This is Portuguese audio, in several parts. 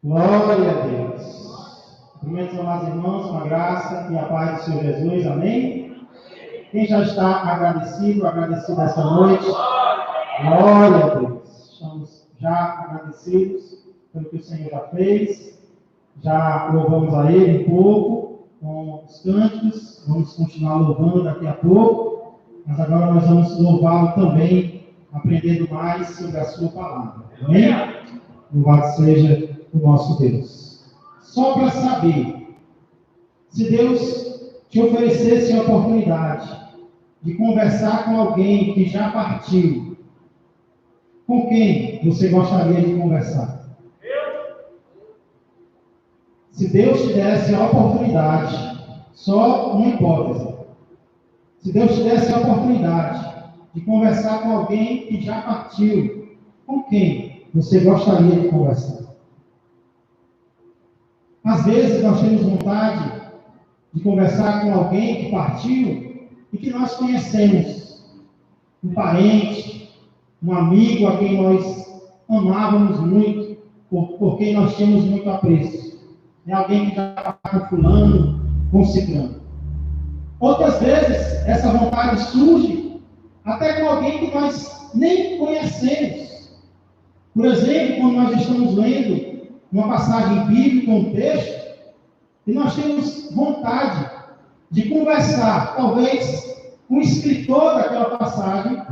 Glória a Deus. Cumprimentos, amados irmãos, com a graça e a paz do Senhor Jesus. Amém? Quem já está agradecido esta noite? Glória a Deus. Estamos já agradecidos pelo que o Senhor já fez. Já louvamos a Ele um pouco com os cânticos. Vamos continuar louvando daqui a pouco. Mas agora nós vamos louvá-lo também, aprendendo mais sobre a sua palavra. Amém? Louvado seja o nosso Deus. Só para saber, se Deus te oferecesse a oportunidade de conversar com alguém que já partiu, com quem você gostaria de conversar? Se Deus te desse a oportunidade, só uma hipótese, se Deus te desse a oportunidade de conversar com alguém que já partiu, com quem você gostaria de conversar? Às vezes nós temos vontade de conversar com alguém que partiu e que nós conhecemos. Um parente, um amigo a quem nós amávamos muito, por quem nós tínhamos muito apreço. É alguém que já está com fulano, com ciclano. Outras vezes, essa vontade surge até com alguém que nós nem conhecemos. Por exemplo, quando nós estamos lendo uma passagem bíblica, um texto, e nós temos vontade de conversar, talvez, com o escritor daquela passagem,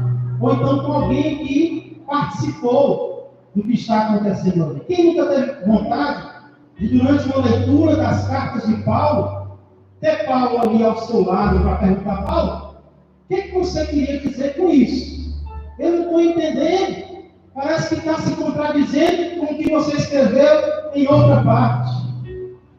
ou então com alguém que participou do que está acontecendo ali. Quem nunca teve vontade de, durante uma leitura das cartas de Paulo, ter Paulo ali ao seu lado para perguntar: Paulo, o que você queria dizer com isso? Eu não estou entendendo. Parece que está se contradizendo com o que você escreveu em outra parte.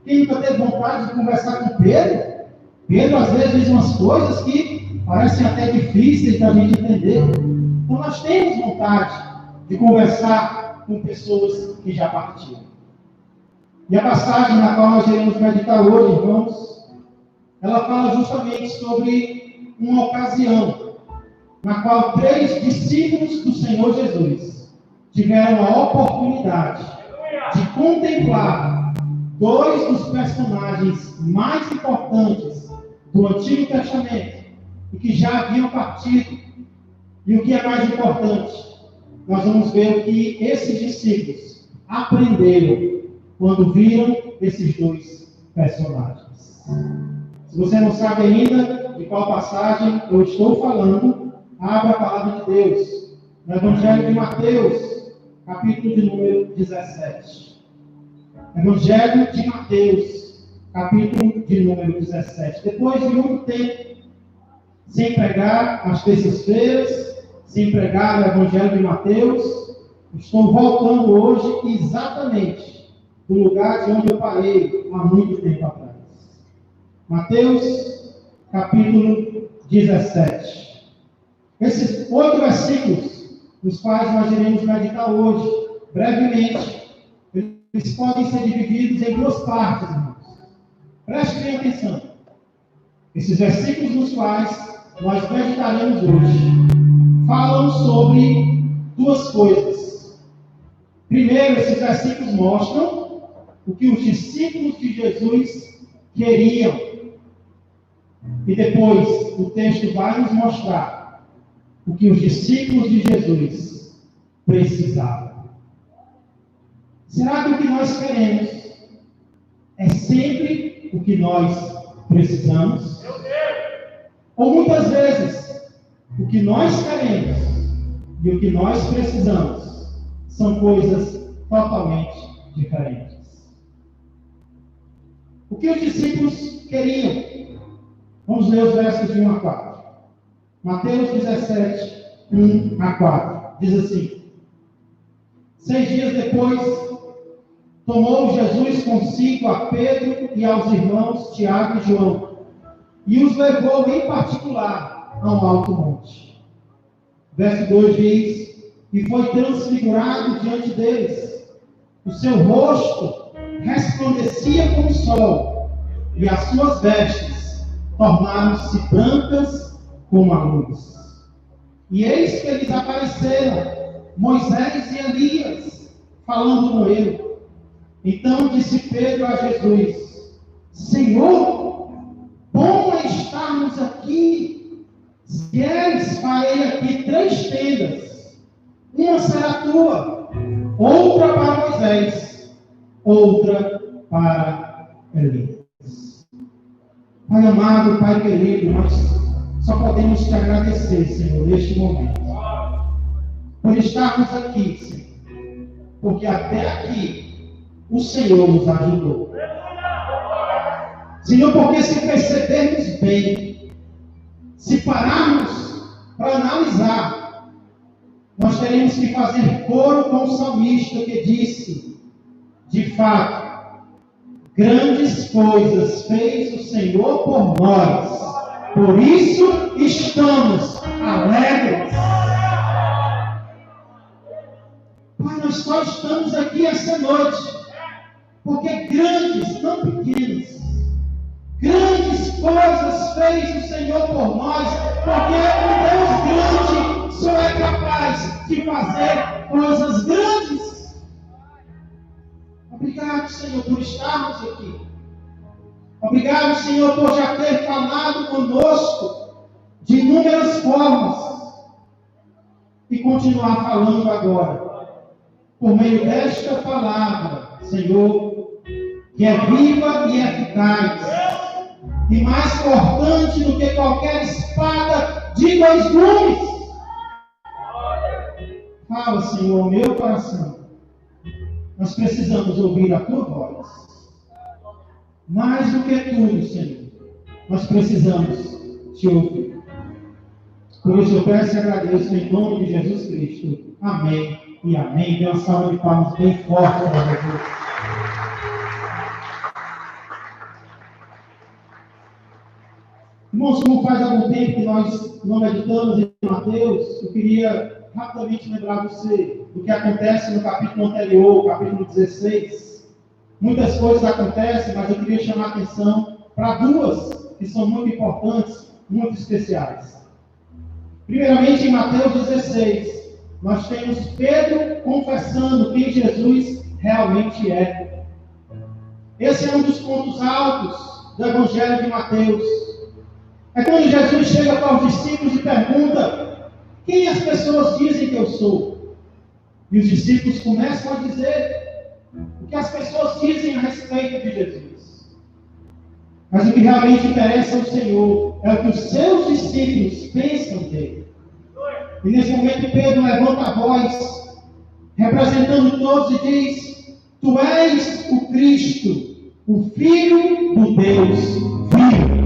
Quem nunca teve vontade de conversar com Pedro? Pedro às vezes diz umas coisas que parecem até difíceis da gente entender. Então nós temos vontade de conversar com pessoas que já partiram. E a passagem na qual nós iremos meditar hoje, irmãos, ela fala justamente sobre uma ocasião na qual 3 discípulos do Senhor Jesus tiveram a oportunidade de contemplar 2 dos personagens mais importantes do Antigo Testamento e que já haviam partido. E o que é mais importante, nós vamos ver o que esses discípulos aprenderam quando viram esses 2 personagens. Se você não sabe ainda de qual passagem eu estou falando, abra a palavra de Deus no Evangelho de Mateus, capítulo de número 17. Evangelho de Mateus, capítulo de número 17. Depois de muito tempo sem pregar às terças-feiras, sem pregar o Evangelho de Mateus, estou voltando hoje exatamente do lugar de onde eu parei há muito tempo atrás. Mateus, capítulo 17. Esses 8 versículos, nos quais nós iremos meditar hoje, brevemente, eles podem ser divididos em 2 partes, irmãos. Prestem bem atenção. Esses versículos nos quais nós meditaremos hoje falam sobre 2 coisas. Primeiro, esses versículos mostram o que os discípulos de Jesus queriam. E depois, o texto vai nos mostrar o que os discípulos de Jesus precisavam. Será que o que nós queremos é sempre o que nós precisamos? Ou muitas vezes, o que nós queremos e o que nós precisamos são coisas totalmente diferentes? O que os discípulos queriam? Vamos ler os versos de 1 a 4. Mateus 17, 1 a 4. Diz assim: 6 dias depois, tomou Jesus consigo a Pedro e aos irmãos Tiago e João, e os levou em particular a um alto monte. Verso 2 diz: e foi transfigurado diante deles. O seu rosto resplandecia como o sol, e as suas vestes tornaram-se brancas como a luz. E eis que lhes apareceram Moisés e Elias, falando com ele. Então disse Pedro a Jesus: Senhor, bom é estarmos aqui. Se queres, farei aqui 3 tendas. Uma será tua, outra para Moisés, outra para Elias. Pai amado, Pai querido, nós só podemos te agradecer, Senhor, neste momento, por estarmos aqui, Senhor, porque até aqui o Senhor nos ajudou. Senhor, porque se percebermos bem, se pararmos para analisar, nós teremos que fazer coro com o salmista que disse: de fato, grandes coisas fez o Senhor por nós, por isso estamos alegres. Pai, nós só estamos aqui essa noite porque grandes, não pequenas, grandes coisas fez o Senhor por nós, porque o Deus grande só é capaz de fazer coisas grandes. Obrigado, Senhor, por estarmos aqui. Obrigado, Senhor, por já ter falado conosco de inúmeras formas e continuar falando agora, por meio desta palavra, Senhor, que é viva e eficaz, e mais cortante do que qualquer espada de 2 gumes. Fala, Senhor, ao meu coração. Nós precisamos ouvir a tua voz. Mais do que tudo, Senhor, nós precisamos te ouvir. Por isso eu peço e agradeço em nome de Jesus Cristo. Amém e amém. Dê uma salva de palmas bem forte para Jesus. Irmãos, como faz algum tempo que nós não meditamos em Mateus, eu queria rapidamente lembrar você do que acontece no capítulo anterior, capítulo 16. Muitas coisas acontecem, mas eu queria chamar a atenção para 2 que são muito importantes, muito especiais. Primeiramente, em Mateus 16, nós temos Pedro confessando quem Jesus realmente é. Esse é um dos pontos altos do Evangelho de Mateus. É quando Jesus chega para os discípulos e pergunta: quem as pessoas dizem que eu sou? E os discípulos começam a dizer o que as pessoas dizem a respeito de Jesus. Mas o que realmente interessa ao Senhor é o que os seus discípulos pensam dele. E nesse momento Pedro levanta a voz, representando todos, e diz: tu és o Cristo, o Filho do Deus vivo.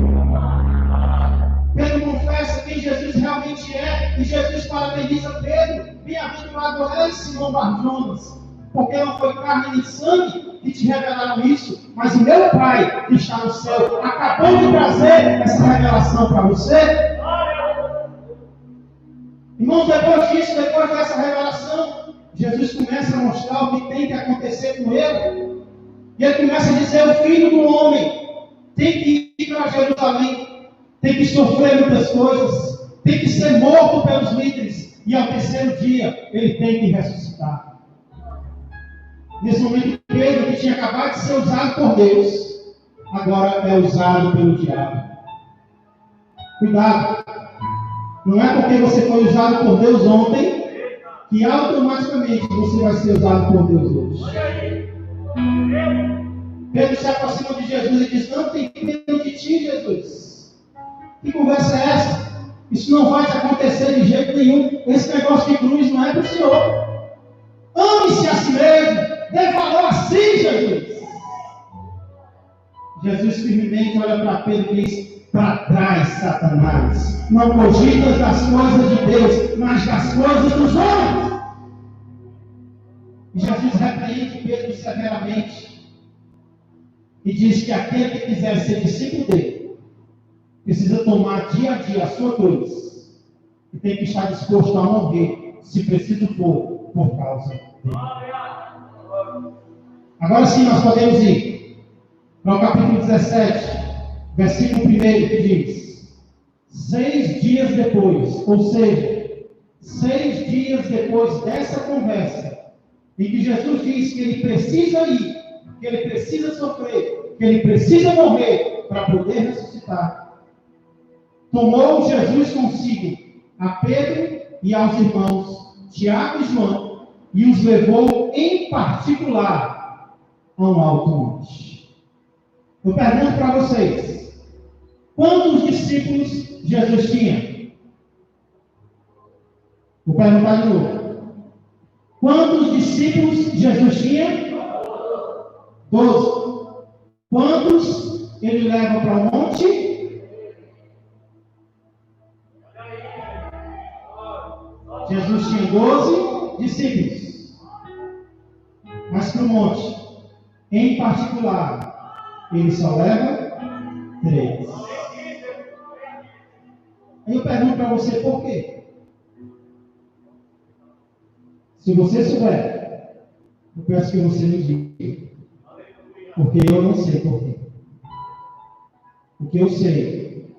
Pedro confessa quem Jesus realmente é, e Jesus parabeniza Pedro: bem-aventurado és, Simão Bar-Jonas, porque não foi carne nem sangue que te revelaram isso, mas o meu Pai que está no céu acabou de trazer essa revelação para você. Irmãos, depois disso, depois dessa revelação, Jesus começa a mostrar o que tem que acontecer com ele. E ele começa a dizer: o Filho do Homem tem que ir para Jerusalém, tem que sofrer muitas coisas, tem que ser morto pelos líderes, e ao 3º dia ele tem que ressuscitar. Nesse momento, Pedro, que tinha acabado de ser usado por Deus, agora é usado pelo diabo. Cuidado! Não é porque você foi usado por Deus ontem que automaticamente você vai ser usado por Deus hoje. Pedro se aproxima de Jesus e diz: não tem medo de ti, Jesus. Que conversa é essa? Isso não vai te acontecer de jeito nenhum. Esse negócio de cruz não é para o Senhor. Ame-se a si mesmo. Dê valor a si, Jesus. Jesus firmemente olha para Pedro e diz: para trás, Satanás. Não cogitas das coisas de Deus, mas das coisas dos homens. E Jesus repreende Pedro severamente e diz que aquele que quiser ser discípulo dele precisa tomar dia a dia a sua cruz e tem que estar disposto a morrer, se preciso for, por causa dele. Agora sim nós podemos ir para o capítulo 17, versículo 1, que diz: 6 dias depois, ou seja, 6 dias depois dessa conversa, em que Jesus diz que ele precisa ir que ele precisa sofrer, que ele precisa morrer para poder ressuscitar. Tomou Jesus consigo a Pedro e aos irmãos Tiago e João e os levou em particular a um alto monte. Eu pergunto para vocês, quantos discípulos Jesus tinha? Vou perguntar de novo. Quantos discípulos Jesus tinha? 12. Quantos ele leva para o monte? Jesus tinha 12 discípulos. Mas para o monte, em particular, ele só leva 3. Aí eu pergunto para você por quê? Se você souber, eu peço que você me diga. Porque eu não sei por quê. O que eu sei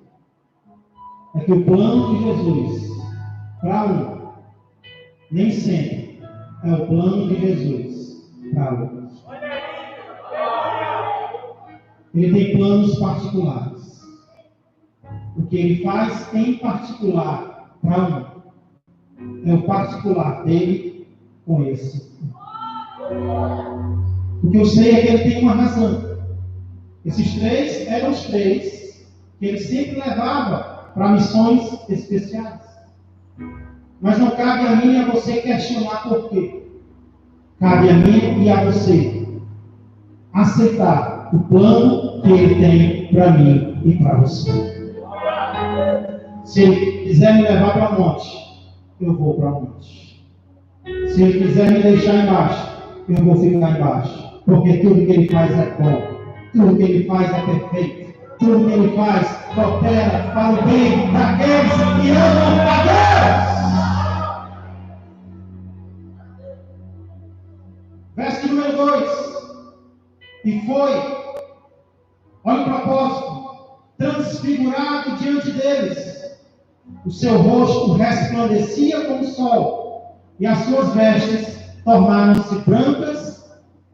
é que o plano de Jesus para um nem sempre é o plano de Jesus para outros. Ele tem planos particulares. O que ele faz em particular para um é o particular dele com esse. O que eu sei é que ele tem uma razão. Esses 3 eram os 3 que ele sempre levava para missões especiais. Mas não cabe a mim e a você questionar por quê. Cabe a mim e a você aceitar o plano que ele tem para mim e para você. Se ele quiser me levar para o monte, eu vou para o monte. Se ele quiser me deixar embaixo, eu vou ficar embaixo. Porque tudo que ele faz é bom. Tudo que ele faz é perfeito. Tudo que ele faz coopera para o bem daqueles que amam a Deus. Verso número 2. E foi, olha o propósito, transfigurado diante deles. O seu rosto resplandecia como o sol, e as suas vestes tornaram-se brancas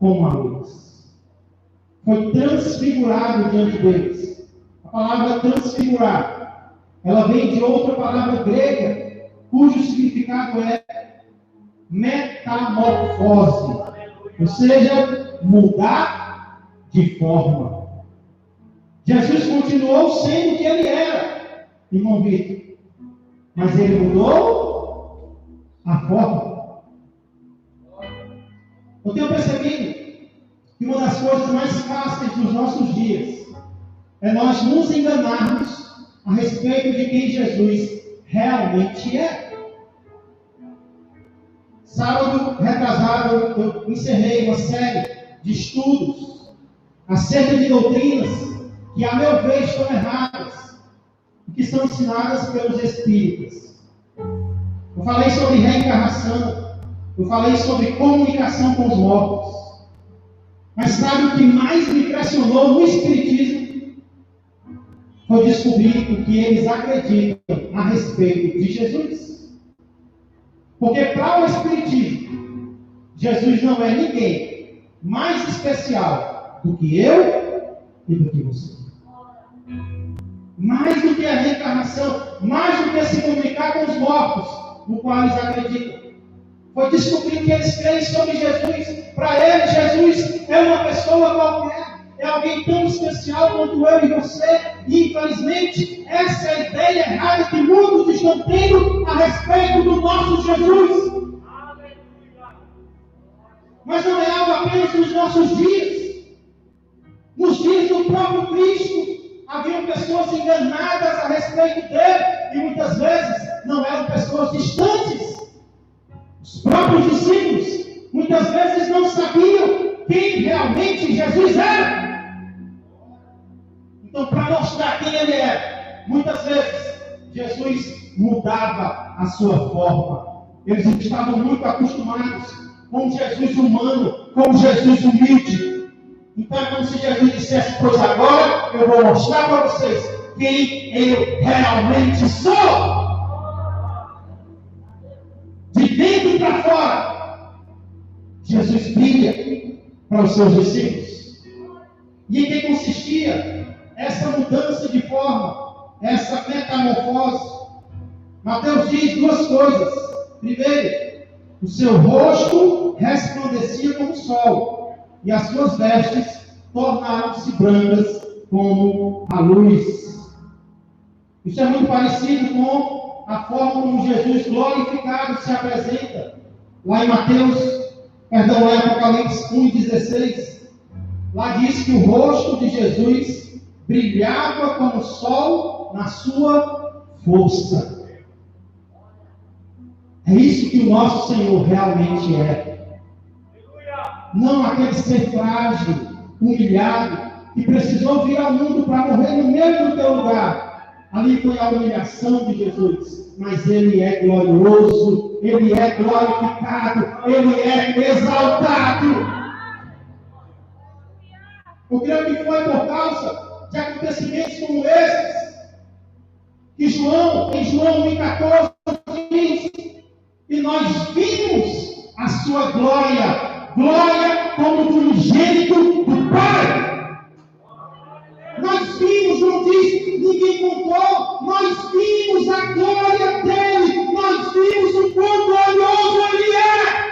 como a luz. Foi transfigurado diante deles. A palavra transfigurar, ela vem de outra palavra grega, cujo significado é metamorfose, ou seja, mudar de forma. Jesus continuou sendo o que ele era, irmão Vitor, mas ele mudou a forma. Eu tenho percebido que uma das coisas mais fáceis dos nossos dias é nós nos enganarmos a respeito de quem Jesus realmente é. Sábado retrasado, eu encerrei uma série de estudos acerca de doutrinas que, a meu ver, estão erradas e que são ensinadas pelos espíritas. Eu falei sobre reencarnação. Eu falei sobre comunicação com os mortos. Mas sabe o que mais me impressionou no Espiritismo? Foi descobrir o que eles acreditam a respeito de Jesus. Porque para o Espiritismo, Jesus não é ninguém mais especial do que eu e do que você. Mais do que a reencarnação, mais do que se comunicar com os mortos, no qual eles acreditam. Foi descobrir que eles creem sobre Jesus. Para eles, Jesus é uma pessoa qualquer. É alguém tão especial quanto eu e você. E, infelizmente, essa é a ideia errada que muitos estão tendo a respeito do nosso Jesus. Mas não é algo apenas nos nossos dias. Nos dias do próprio Cristo, haviam pessoas enganadas a respeito dele. E muitas vezes não eram pessoas distantes. Os próprios discípulos muitas vezes não sabiam quem realmente Jesus era. Então, para mostrar quem ele era, muitas vezes Jesus mudava a sua forma. Eles estavam muito acostumados com um Jesus humano, com um Jesus humilde. Então é como se Jesus dissesse: pois agora eu vou mostrar para vocês quem eu realmente sou. De dentro para fora, Jesus brilha para os seus discípulos. metamorfose. Mateus diz duas coisas. Primeiro, o seu rosto resplandecia como o sol, e as suas vestes tornaram-se brancas como a luz. Isso é muito parecido com a forma como Jesus glorificado se apresenta. Lá em lá em Apocalipse 1,16, lá diz que o rosto de Jesus brilhava como o sol na sua força. É isso que o nosso Senhor realmente é. Não aquele ser frágil, humilhado, que precisou vir ao mundo para morrer no meio do teu lugar. Ali foi a humilhação de Jesus. Mas Ele é glorioso, Ele é glorificado, Ele é exaltado. Eu creio que foi por causa de acontecimentos como esses, que João, em João 1,14, diz: e nós vimos a sua glória, glória como do unigênito do Pai. Nós vimos, não diz, ninguém contou, nós vimos a glória dele, nós vimos o quão glorioso ele é.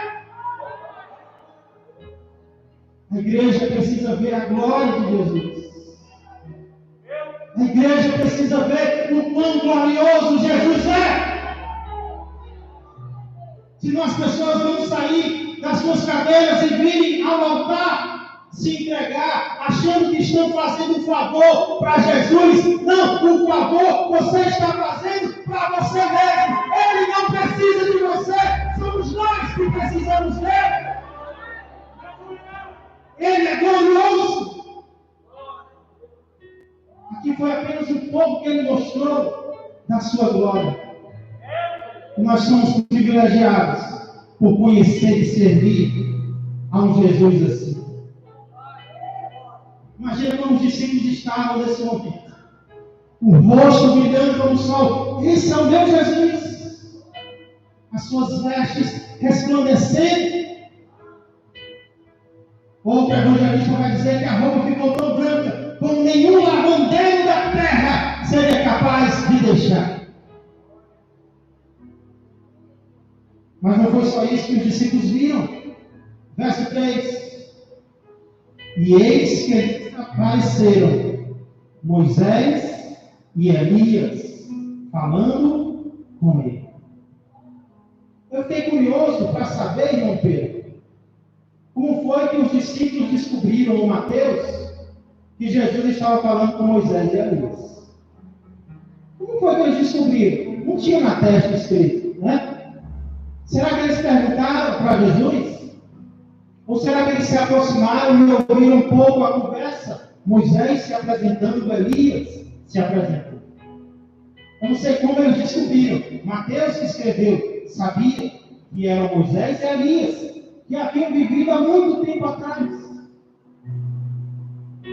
A igreja precisa ver a glória de Jesus. A igreja precisa ver o quão glorioso Jesus é. Senão as pessoas vão sair das suas cadeiras e virem ao altar se entregar, achando que estão fazendo um favor para Jesus. Não, o favor você está fazendo para você mesmo. Ele não precisa de você, somos nós que precisamos dele. Ele é glorioso. Aqui foi apenas um pouco que ele mostrou da sua glória. Nós somos privilegiados por conhecer e servir a um Jesus assim. Imagina como os discípulos estavam nesse momento. O rosto brilhando como o sol. Esse é o meu Jesus. As suas vestes resplandecendo. Outro evangelista vai dizer que a roupa ficou tão branca como nenhum lavandeiro da terra seria capaz de deixar. Mas não foi só isso que os discípulos viram. Verso 3. E eis que apareceram Moisés e Elias falando com ele. Eu fiquei curioso para saber, irmão Pedro, como foi que os discípulos descobriram em Mateus que Jesus estava falando com Moisés e Elias. Como foi que eles descobriram? Não tinha na testa escrito, né? Será que eles perguntaram para Jesus? Ou será que eles se aproximaram e ouviram um pouco a conversa? Moisés se apresentando, Elias se apresentou. Eu não sei como eles descobriram. Mateus, que escreveu, sabia que eram Moisés e Elias, que haviam vivido há muito tempo atrás.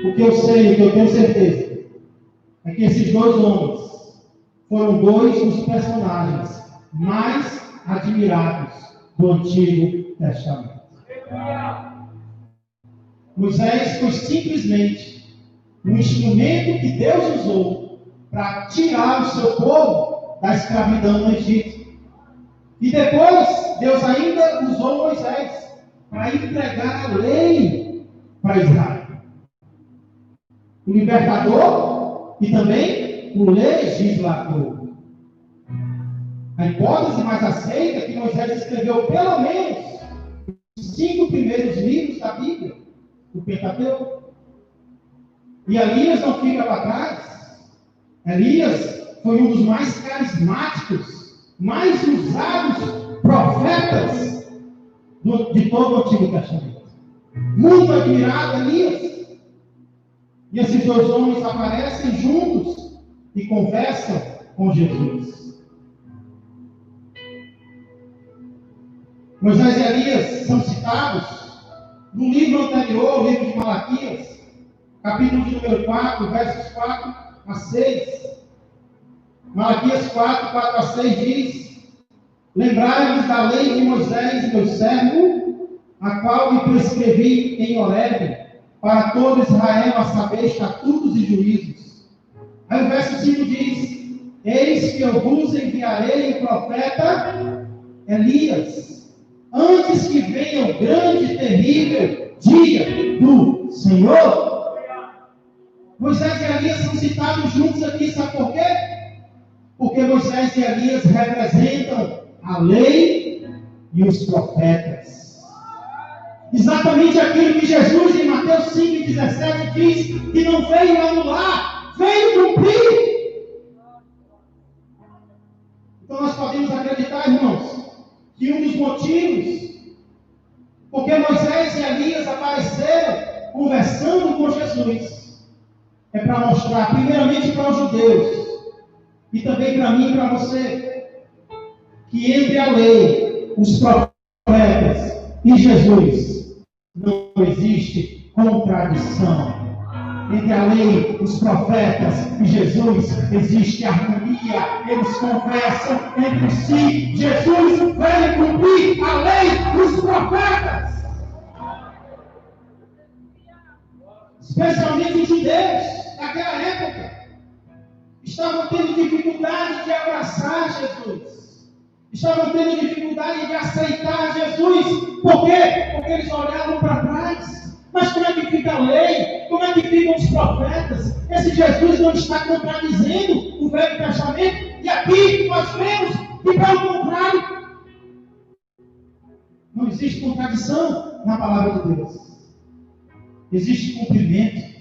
O que eu sei, o que eu tenho certeza, é que esses dois homens foram dois dos personagens mais admirados do Antigo Testamento. Moisés foi simplesmente um instrumento que Deus usou para tirar o seu povo da escravidão no Egito. E depois, Deus ainda usou Moisés para entregar a lei para Israel. O libertador e também o legislador. A hipótese mais aceita é que Moisés escreveu pelo menos os 5 primeiros livros da Bíblia, o Pentateuco. E Elias não fica para trás. Elias foi um dos mais carismáticos, mais usados profetas de todo o Antigo Testamento. Muito admirado Elias. E esses dois homens aparecem juntos e conversam com Jesus. Moisés e Elias são citados no livro anterior, o livro de Malaquias, capítulo de número 4, versos 4 a 6. Malaquias 4, 4 a 6 diz: lembrai-vos da lei de Moisés, meu servo, a qual me prescrevi em Horebe, para todo Israel, a saber, estatutos e juízos. Aí o verso 5 diz: eis que eu vos enviarei o profeta Elias, antes que venha o grande e terrível dia do Senhor. Moisés e Elias são citados juntos aqui, sabe por quê? Porque Moisés e Elias representam a lei e os profetas. Exatamente aquilo que Jesus em Mateus 5,17 diz, que não veio anular, veio cumprir. Então nós podemos acreditar, irmãos, que um dos motivos porque Moisés e Elias apareceram conversando com Jesus é para mostrar, primeiramente para os judeus, e também para mim e para você, que entre a lei, os profetas e Jesus não existe contradição. Entre a lei, os profetas e Jesus existe harmonia. Eles conversam entre si. Jesus veio cumprir a lei dos profetas. Especialmente os judeus daquela época estavam tendo dificuldade de abraçar Jesus. Estavam tendo dificuldade de aceitar Jesus. Por quê? Porque eles olhavam para trás. Mas como é que fica a lei? Como é que ficam os profetas? Esse Jesus não está contradizendo o Velho Testamento? E aqui nós vemos que, pelo contrário, não existe contradição na palavra de Deus. Existe cumprimento.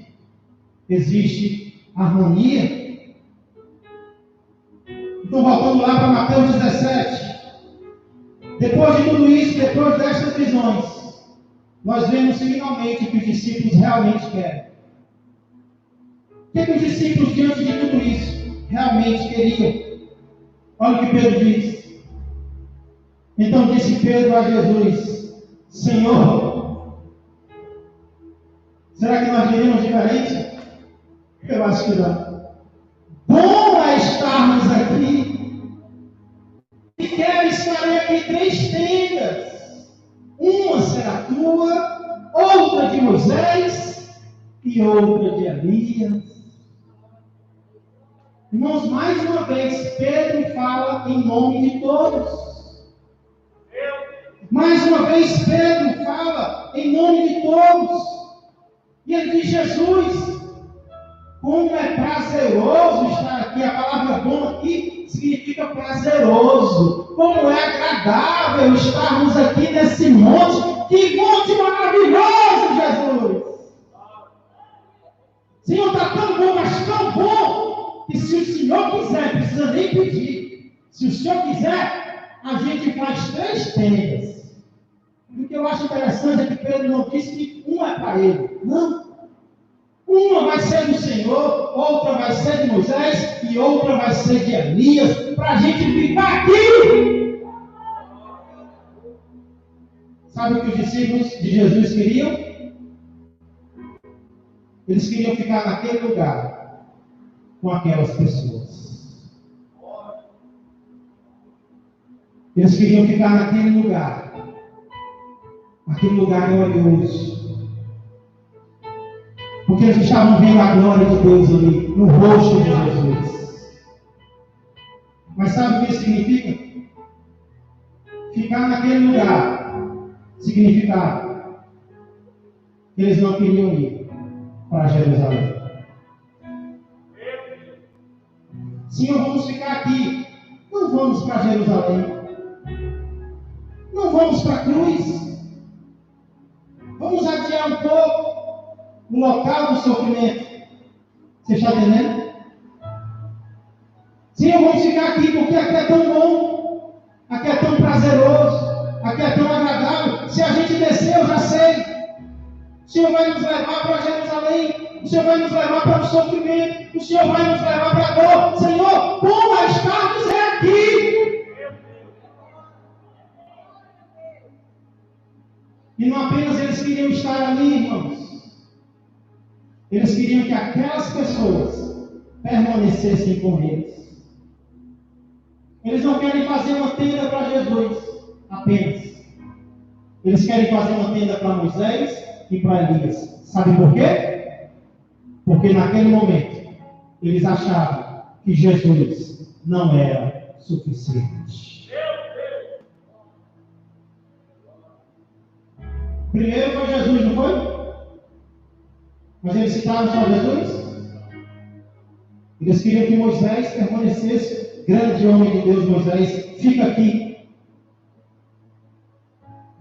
Existe harmonia. Então, voltando lá para Mateus 17. Depois de tudo isso, depois destas visões, nós vemos finalmente o que os discípulos realmente querem. O que os discípulos, diante de tudo isso, realmente queriam? Olha o que Pedro diz. Então disse Pedro a Jesus: Senhor, será que nós diríamos diferente? Eu acho que não. Bom é estarmos aqui. E quero estarei aqui 3 tendas. Uma será tua, outra de Moisés e outra de Elias. Irmãos, mais uma vez, Pedro fala em nome de todos. Mais uma vez, Pedro fala em nome de todos. E ele diz: Jesus, como é prazeroso estar aqui. A palavra bom aqui significa prazeroso. Como é agradável estarmos aqui nesse monte. Que monte maravilhoso, Jesus! Senhor, está tão bom, mas tão bom, que se o Senhor quiser, não precisa nem pedir. Se o Senhor quiser, a gente faz 3 tendas. O que eu acho interessante é que Pedro não disse que uma é para ele. Não. Uma vai ser do Senhor, outra vai ser de Moisés e outra vai ser de Elias, para a gente ficar aqui. Sabe o que os discípulos de Jesus queriam? Eles queriam ficar naquele lugar com aquelas pessoas. Eles queriam ficar naquele lugar glorioso. Porque eles estavam vendo a glória de Deus ali, no rosto de Jesus. Mas sabe o que isso significa? Ficar naquele lugar significava que eles não queriam ir para Jerusalém. Senhor, vamos ficar aqui. Não vamos para Jerusalém. Não vamos para a cruz. Vamos adiar um pouco o local do sofrimento. Você está entendendo? Senhor, vamos ficar aqui porque aqui é tão bom, aqui é tão prazeroso, aqui é tão agradável. Se a gente descer, eu já sei. O Senhor vai nos levar para Jerusalém, o Senhor vai nos levar para o sofrimento, o Senhor vai nos levar para a dor. Senhor, bom é estarmos aqui. E não apenas eles queriam estar ali, irmãos. Eles queriam que aquelas pessoas permanecessem com eles. Eles não querem fazer uma tenda para Jesus apenas. Eles querem fazer uma tenda para Moisés e para Elias. Sabe por quê? Porque naquele momento eles achavam que Jesus não era suficiente. Primeiro foi Jesus, não foi? Mas eles citaram só Jesus? Eles queriam que Moisés permanecesse. Grande homem de Deus, Moisés, fica aqui.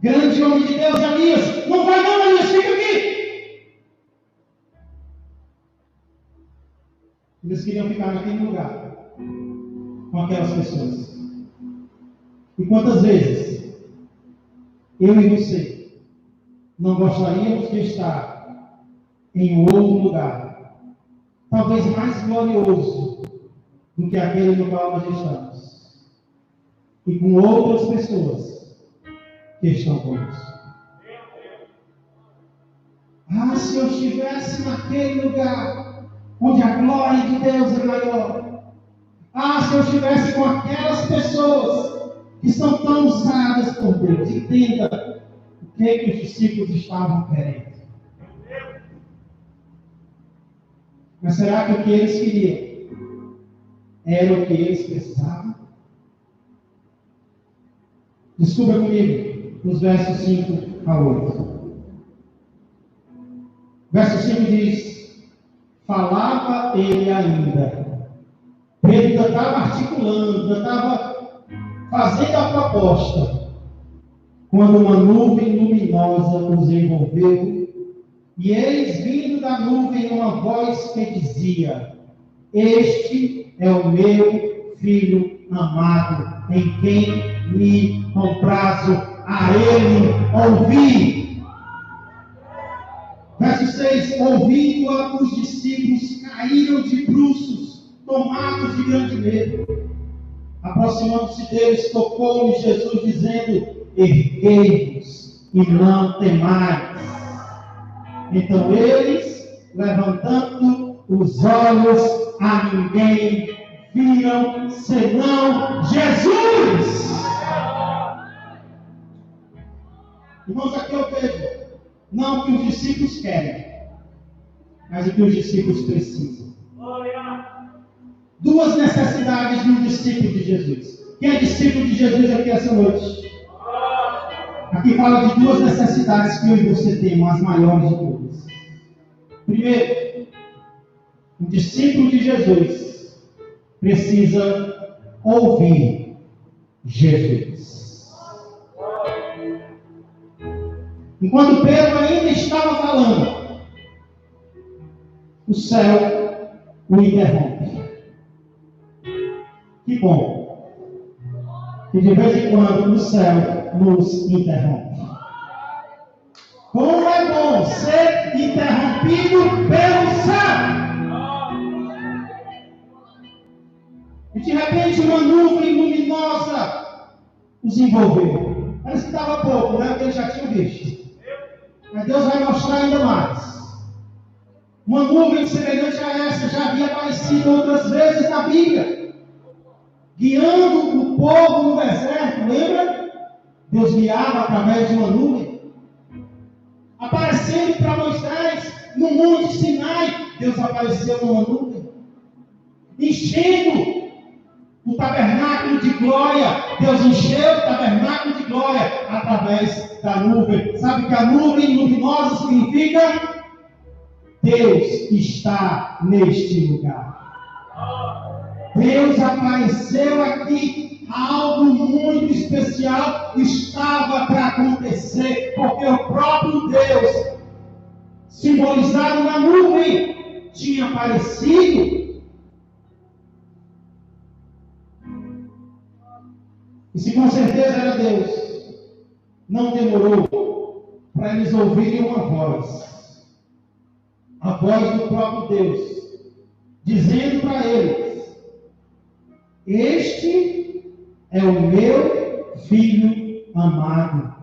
Grande homem de Deus, Elias, não vai não, Elias, fica aqui. Eles queriam ficar naquele lugar, com aquelas pessoas. E quantas vezes eu e você não gostaríamos de estar em um outro lugar, talvez mais glorioso do que aquele no qual nós estamos, e com outras pessoas que estão conosco. Ah, se eu estivesse naquele lugar onde a glória de Deus é maior. Ah, se eu estivesse com aquelas pessoas que são tão usadas por Deus. Entenda o que os discípulos estavam querendo. Mas será que o que eles queriam era o que eles precisavam? Descubra comigo nos versos 5 a 8. Verso 5 diz: falava ele ainda. Pedro ainda estava articulando, ainda estava fazendo a proposta, quando uma nuvem luminosa os envolveu, e eis vindo da nuvem uma voz que dizia: este é o meu filho amado, em quem me comprazo, a ele ouvi. Verso 6: ouvindo-a, os discípulos caíram de bruços, tomados de grande medo. Aproximando-se deles, tocou-lhe Jesus, dizendo: erguei-vos e não temais. Então eles, levantando os olhos, a ninguém viram senão Jesus. Irmãos, aqui eu vejo não o que os discípulos querem, mas o que os discípulos precisam. Duas necessidades de um discípulo de Jesus. Quem é discípulo de Jesus aqui essa noite? Aqui fala de duas necessidades que eu e você temos, as maiores de todas. Primeiro, um discípulo de Jesus precisa ouvir Jesus. Enquanto Pedro ainda estava falando, o céu o interrompe. Que bom que de vez em quando o céu nos interrompe. Como é bom ser interrompido pelo céu. E de repente uma nuvem luminosa os envolveu. Parece que estava pouco, né? Porque eles já tinham visto. Mas Deus vai mostrar ainda mais. Uma nuvem semelhante a essa já havia aparecido outras vezes na Bíblia, guiando o povo no deserto, lembra? Deus guiava através de uma nuvem. Aparecendo para Moisés no Monte Sinai, Deus apareceu numa nuvem. Enchendo o tabernáculo de glória, Deus encheu o tabernáculo de glória através da nuvem. Sabe o que a nuvem luminosa significa? Deus está neste lugar. Deus apareceu aqui, algo muito especial estava para acontecer, porque o próprio Deus, simbolizado na nuvem, tinha aparecido. E se com certeza era Deus, não demorou para eles ouvirem uma voz, a voz do próprio Deus, dizendo para eles: este é o meu filho amado,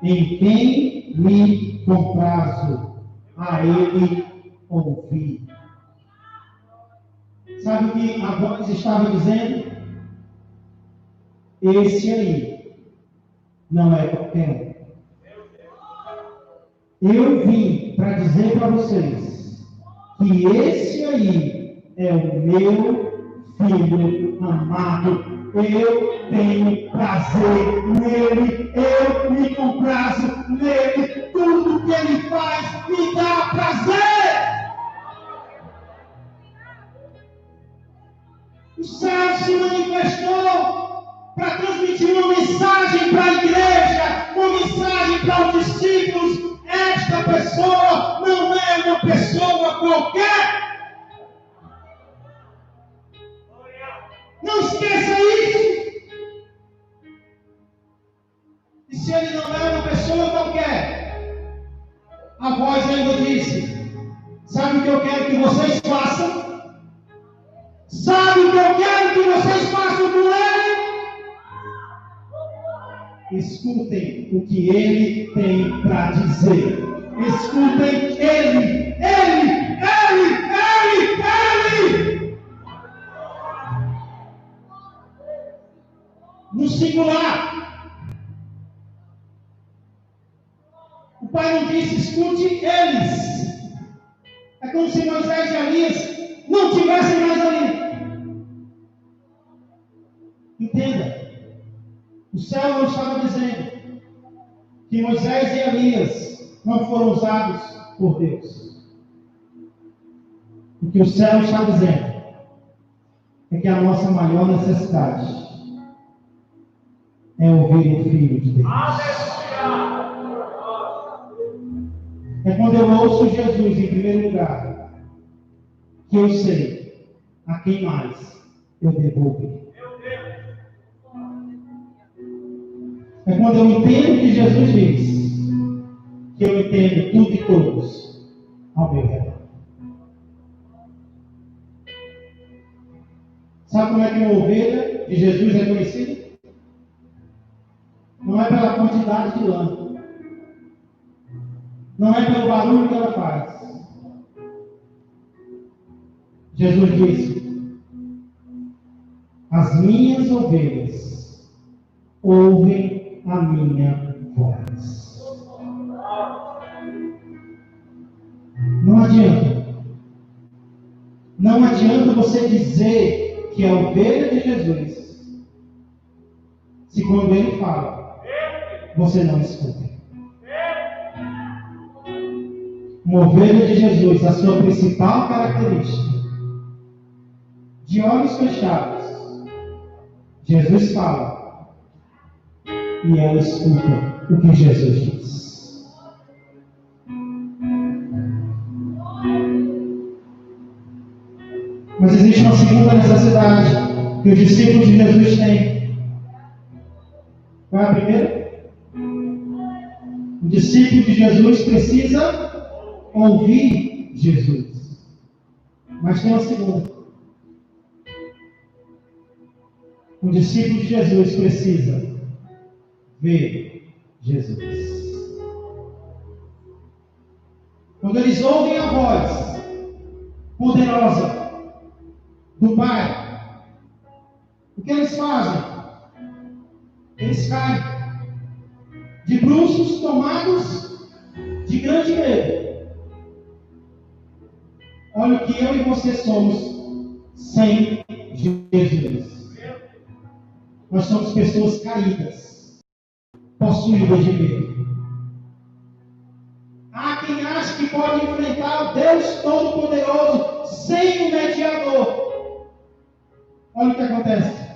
em quem me comprazo, a ele ouvi. Sabe o que a voz estava dizendo? Esse aí não é qualquer um. Eu vim para dizer para vocês que esse aí é o meu filho amado. Eu tenho prazer nele, eu me comprazo nele. Tudo que ele faz me dá prazer. O céu se manifestou para transmitir uma mensagem para a igreja, uma mensagem para os discípulos. Esta pessoa não é uma pessoa qualquer. Não esqueça isso. E se ele não é uma pessoa qualquer, a voz ainda disse: sabe o que eu quero que vocês façam? Sabe o que eu quero que vocês façam com ele? Escutem o que ele tem para dizer. Escutem ele. No singular. O pai não disse: escute eles. É como se Moisés e Elias não tivessem mais ali. Entenda. O céu não estava dizendo que Moisés e Elias não foram usados por Deus. O que o céu está dizendo é que a nossa maior necessidade é ouvir o Filho de Deus. É quando eu ouço Jesus em primeiro lugar que eu sei a quem mais eu devo ouvir. É quando eu entendo que Jesus diz que eu entendo tudo e todos ao meu redor. Sabe como é que uma ovelha de Jesus é conhecida? Não é pela quantidade de lã. Não é pelo barulho que ela faz. Jesus disse: as minhas ovelhas ouvem a minha voz. Não adianta. Não adianta você dizer que é ovelha de Jesus, se quando ele fala, você não escuta. Uma ovelha de Jesus, a sua principal característica, de olhos fechados, Jesus fala e ela escuta o que Jesus diz. Mas existe uma segunda necessidade que os discípulos de Jesus têm. Qual é a primeira? O discípulo de Jesus precisa ouvir Jesus. Mas tem uma segunda. O discípulo de Jesus precisa ver Jesus. Quando eles ouvem a voz poderosa do Pai, o que eles fazem? Eles caem de bruços, tomados de grande medo. Olha o que eu e você somos sem Jesus. Nós somos pessoas caídas, possuídas de medo. Há quem acha que pode enfrentar o Deus Todo-Poderoso sem um mediador. Olha o que acontece.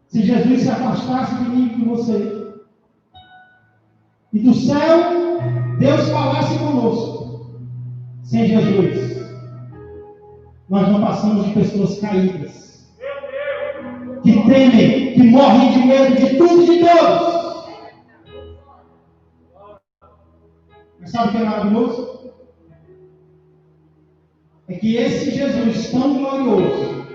Se Jesus se afastasse de mim e de você, e do céu Deus falasse conosco, sem Jesus, nós não passamos de pessoas caídas, que temem, que morrem de medo de tudo e de todos. Mas sabe o que é maravilhoso? É que esse Jesus tão glorioso,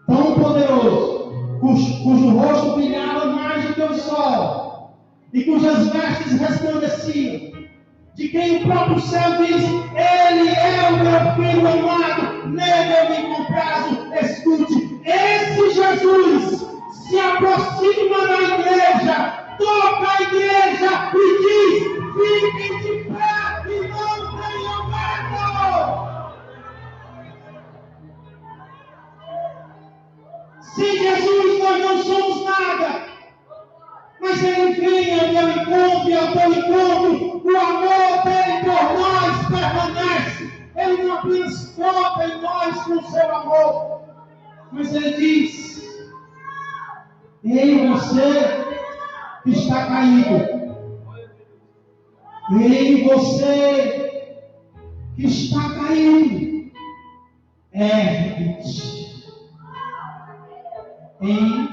tão poderoso, cujo rosto brilhava mais do que o sol, e cujas vestes resplandeciam, de quem o próprio céu diz: ele é o meu filho amado, nele eu me comprazo. Escute, esse Jesus se aproxima da igreja, toca a igreja e diz: fiquem de pé e não tenham medo. Sem Jesus nós não somos nada. Mas Ele vem ao meu encontro e ao teu encontro. O amor dele por nós permanece. Ele não apenas toca em nós com o seu amor, mas Ele diz: ei, você que está caído. Ei, você que está caído. Ergue-te. Em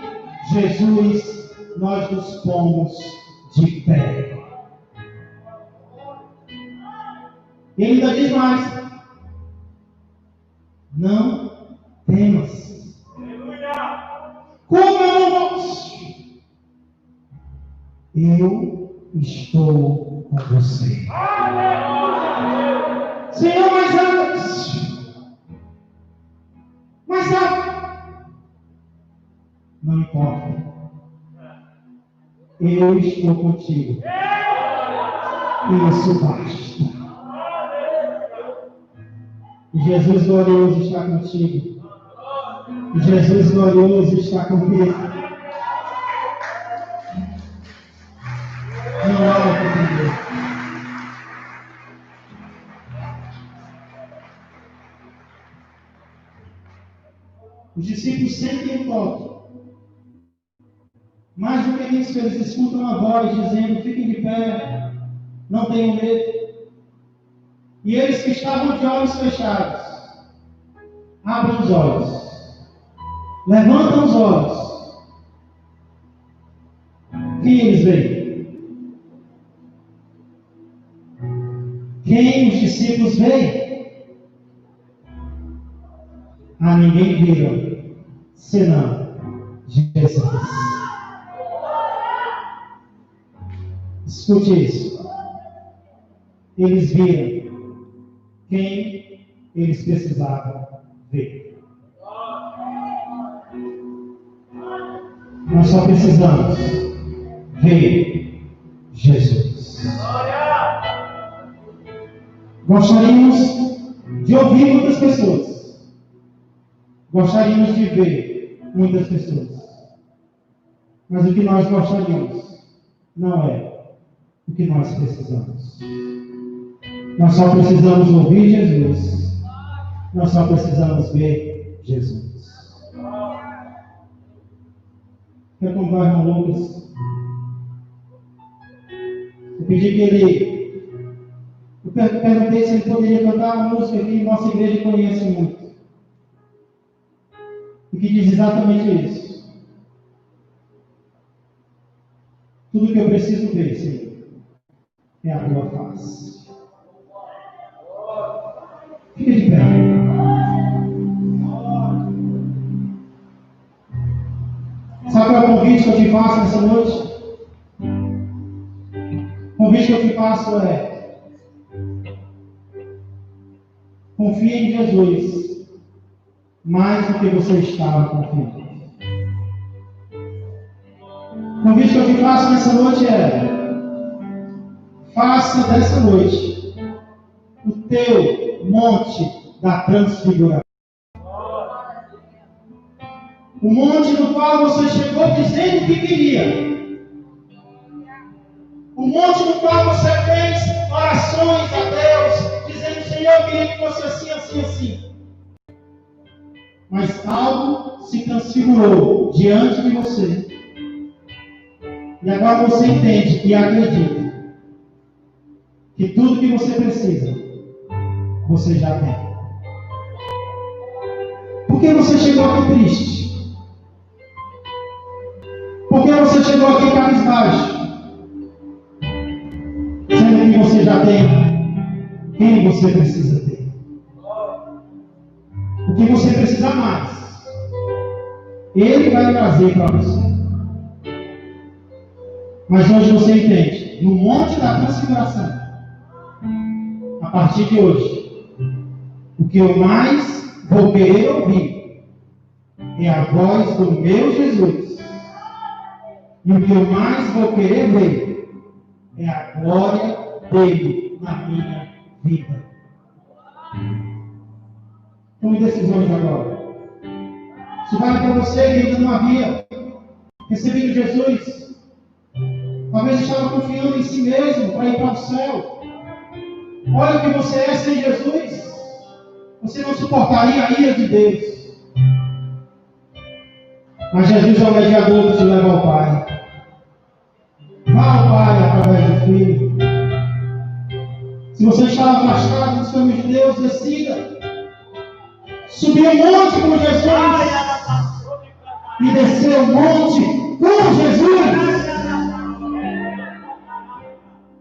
Jesus nós nos pomos de pé. Ele ainda diz mais: não temas. Como eu não posso? Eu estou com você. Senhor, mas antes. Mas não importa. Eu estou contigo. Isso basta. Jesus glorioso está contigo. Jesus glorioso está comigo. Não há o que entender. Os discípulos sentem o toque. Mais do que isso, eles escutam a voz dizendo: fiquem de pé, não tenham medo. E eles que estavam de olhos fechados, abrem os olhos, levantam os olhos. Quem eles veem? Quem os discípulos veem? A ninguém viram, senão Jesus. Escute isso. Eles viram quem eles precisavam ver. Nós só precisamos ver Jesus. Gostaríamos de ouvir muitas pessoas. Gostaríamos de ver muitas pessoas. Mas o que nós gostaríamos não é o que nós precisamos. Nós só precisamos ouvir Jesus. Nós só precisamos ver Jesus. Quer comprar o irmão Lucas? Eu pedi que ele... Eu perguntei se ele poderia cantar uma música que nossa igreja conhece muito. E que diz exatamente isso. Tudo que eu preciso ver, Senhor, é a tua face. Fica de pé. Sabe qual é o convite que eu te faço nessa noite? O convite que eu te faço é: confia em Jesus mais do que você estava confiando. O convite que eu te faço nessa noite é: faça dessa noite o teu monte da transfiguração. O monte no qual você chegou dizendo o que queria. O monte no qual você fez orações a Deus, dizendo: Senhor, eu queria que fosse assim, assim, assim. Mas algo se transfigurou diante de você. E agora você entende e acredita que tudo que você precisa, você já tem. Por que você chegou aqui triste? Por que você chegou aqui cabisbaixo? Sendo que você já tem quem você precisa ter. O que você precisa mais, Ele vai trazer para você. Mas hoje você entende, no monte da transfiguração, a partir de hoje, o que eu mais vou querer ouvir é a voz do meu Jesus. E o que eu mais vou querer ver é a glória dele na minha vida. Tome decisões agora. Isso vale para você que ainda não havia recebido Jesus. Talvez estava confiando em si mesmo para ir para o céu. Olha o que você é sem Jesus. Você não suportaria a ira de Deus. Mas Jesus é o mediador que te leva ao Pai. Vá ao Pai através do Filho. Se você está afastado dos caminhos de Deus, decida. Subir o monte com Jesus. E descer o monte com Jesus.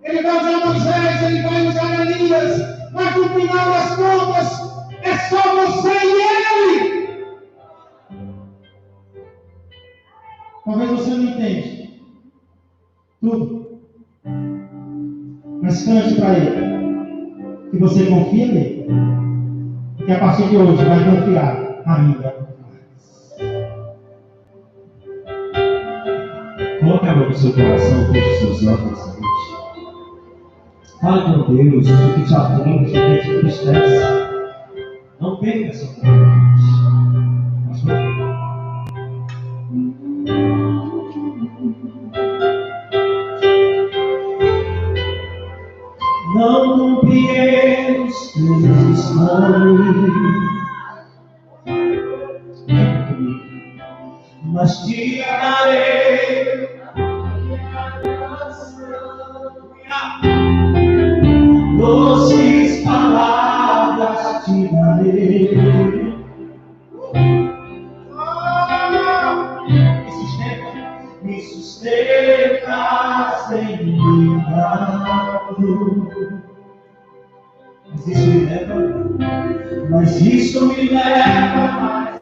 Ele vai usar Moisés, ele vai usar Elias. Mas no final das contas, é só você e ele. Talvez você não entenda tudo. Mas cante para ele. Que você confia nele. E a partir de hoje vai confiar ainda mais. Coloque a mão no seu coração, feche seus olhos nessa noite. Fale com Deus, o que te aflige, o que te entristece. Não perca essa oportunidade. Não compreendo os teus planos, mas te amarei. Doces palavras te darei. Me sustenta sem cuidado. Mas isso me leva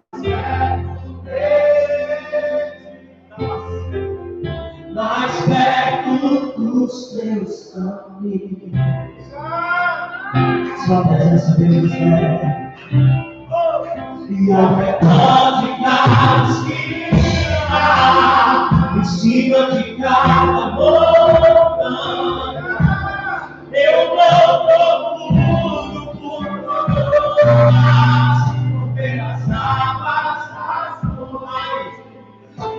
mais perto dos teus caminhos. Sua presença, Deus, é. E ao redor de cada esquina, em cima de cada montanha, eu não procuro por pelas águas azuis,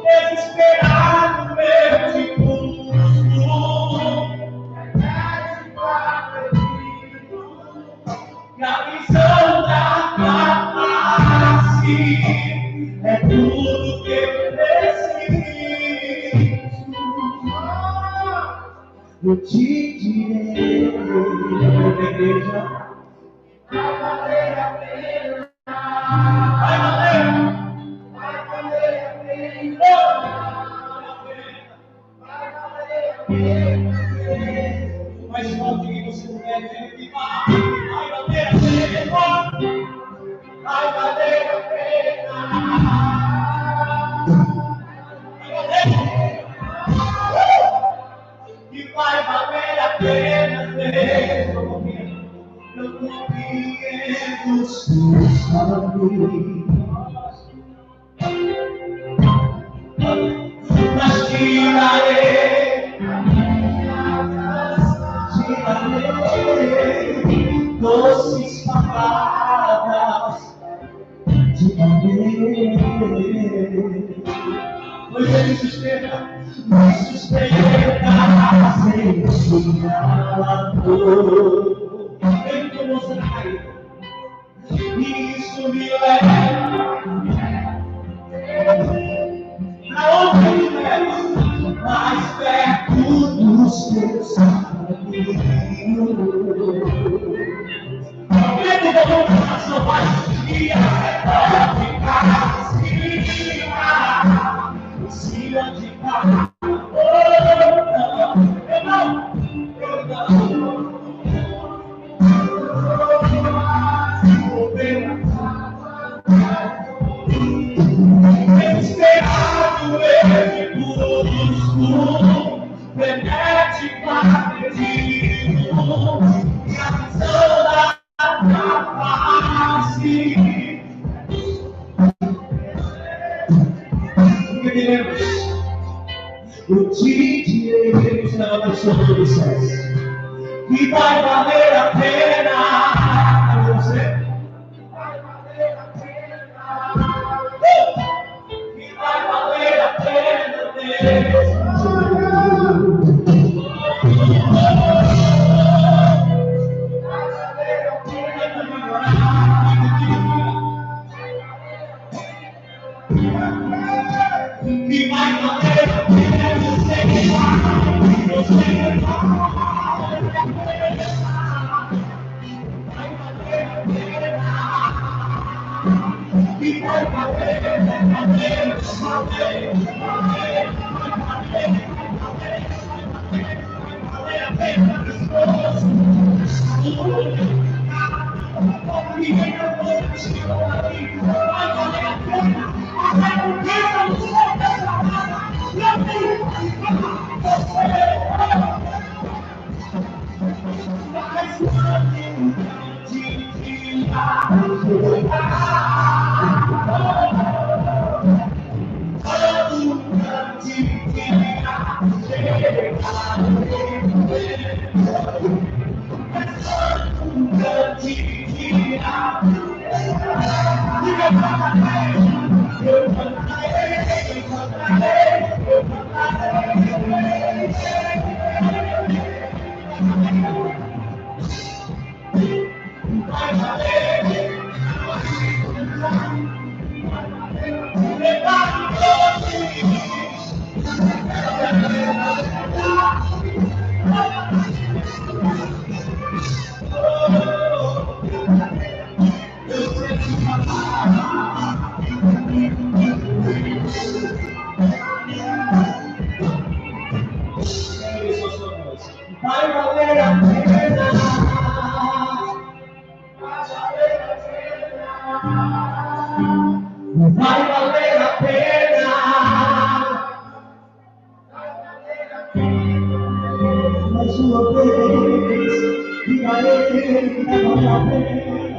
desesperado eu te busco, e a visão da face é tudo que eu preciso. Eu te direi, igreja, vai valer a pena. Vai valer a pena. Vai valer a pena. Mais forte que você puder ver que vai valer a pena. Vai valer a pena. E vai valer a pena mesmo. Eu compreendo os teus caminhos, mas tirarei doces palavras te darei. Pois ele sustenta sem cuidado. Ele tomou você na caída. E isso me leva aonde me leva? Mais perto dos teus caminhos. Dentro da minha coração vai e ao redor de cada esquina, em cima de cada desesperado eu busco, frenético acredito, e a visão da face. Que me lembras? Eu te direi, você é uma pessoa dos céus, que vai valer a pena. Você vai valer a pena. Vai valer a pena. Vai valer a pena. Mais uma vez, diga a ele que vai valer a pena.